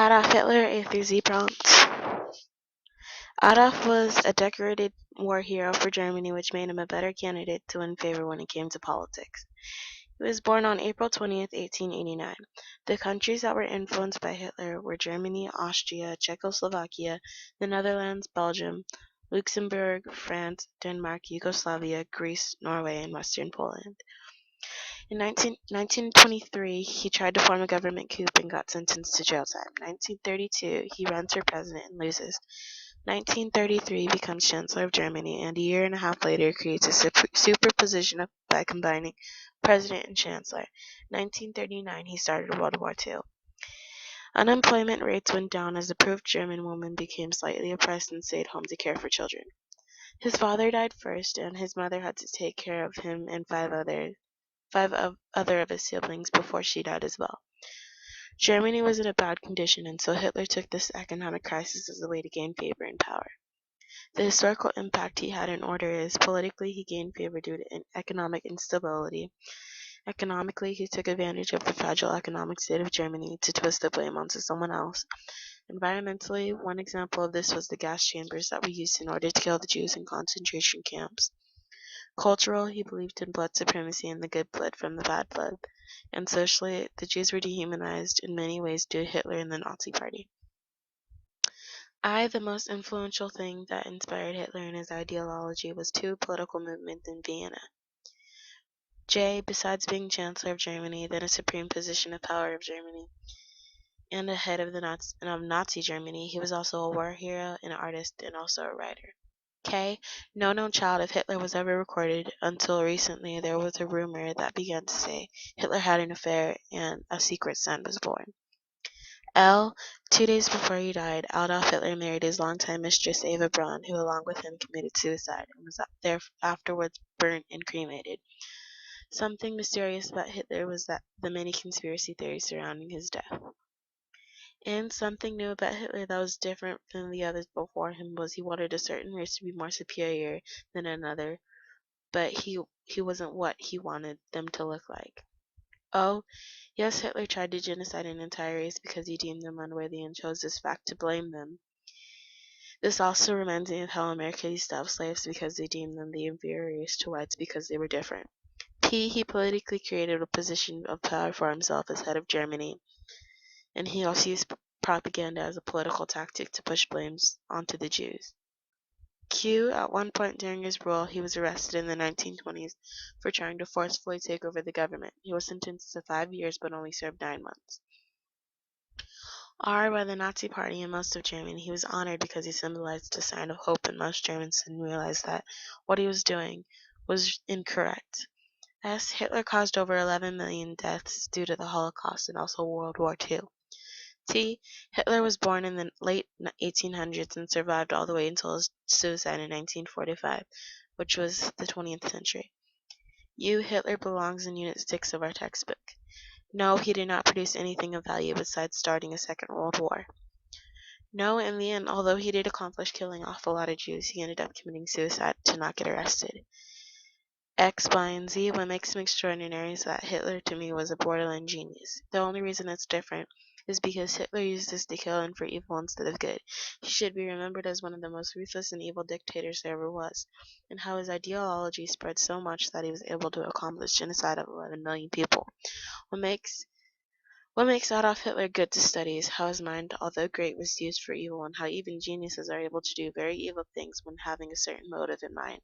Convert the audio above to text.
Adolf Hitler, A through Z prompts. Adolf was a decorated war hero for Germany, which made him a better candidate to win favor when it came to politics. He was born on April 20th, 1889. The countries that were influenced by Hitler were Germany, Austria, Czechoslovakia, the Netherlands, Belgium, Luxembourg, France, Denmark, Yugoslavia, Greece, Norway, and Western Poland. In 1923, he tried to form a government coup and got sentenced to jail time. 1932, he runs for president and loses. 1933, becomes Chancellor of Germany, and a year and a half later creates a superposition by combining president and chancellor. 1939, he started World War II. Unemployment rates went down as the proof German woman became slightly oppressed and stayed home to care for children. His father died first, and his mother had to take care of him and five other of his siblings before she died as well. Germany was in a bad condition, and so Hitler took this economic crisis as a way to gain favor and power. The historical impact he had in order is politically he gained favor due to economic instability. Economically, he took advantage of the fragile economic state of Germany to twist the blame onto someone else. Environmentally, one example of this was the gas chambers that were used in order to kill the Jews in concentration camps. Cultural, he believed in blood supremacy and the good blood from the bad blood. And socially, the Jews were dehumanized in many ways due to Hitler and the Nazi Party. The most influential thing that inspired Hitler and his ideology was two political movements in Vienna. J, besides being Chancellor of Germany, then a supreme position of power of Germany, and a head of Nazi Germany, he was also a war hero, an artist, and also a writer. K, no known child of Hitler was ever recorded. Until recently, there was a rumor that began to say Hitler had an affair and a secret son was born. L, 2 days before he died, Adolf Hitler married his longtime mistress Eva Braun, who along with him committed suicide and was afterwards burnt and cremated. Something mysterious about Hitler was that the many conspiracy theories surrounding his death. And something new about Hitler that was different than the others before him was he wanted a certain race to be more superior than another, but he wasn't what he wanted them to look like. Oh, yes, Hitler tried to genocide an entire race because he deemed them unworthy and chose this fact to blame them. This also reminds me of how America used to have slaves because they deemed them the inferior race to whites because they were different. P, he politically created a position of power for himself as head of Germany, and he also used propaganda as a political tactic to push blames onto the Jews. Q, at one point during his rule, he was arrested in the 1920s for trying to forcefully take over the government. He was sentenced to 5 years but only served 9 months. R, by the Nazi Party in most of Germany, he was honored because he symbolized a sign of hope, and most Germans didn't realize that what he was doing was incorrect. S, Hitler caused over 11 million deaths due to the Holocaust and also World War II. T, Hitler was born in the late 1800s and survived all the way until his suicide in 1945, which was the 20th century. U, Hitler belongs in Unit 6 of our textbook. No, he did not produce anything of value besides starting a second world war. No, in the end, although he did accomplish killing off a lot of Jews, he ended up committing suicide to not get arrested. X, Y, and Z, what makes him extraordinary is that Hitler to me was a borderline genius. The only reason it's different is because Hitler used this to kill and for evil instead of good. He should be remembered as one of the most ruthless and evil dictators there ever was, and how his ideology spread so much that he was able to accomplish genocide of 11 million people. What makes Adolf Hitler good to study is how his mind, although great, was used for evil, and how even geniuses are able to do very evil things when having a certain motive in mind.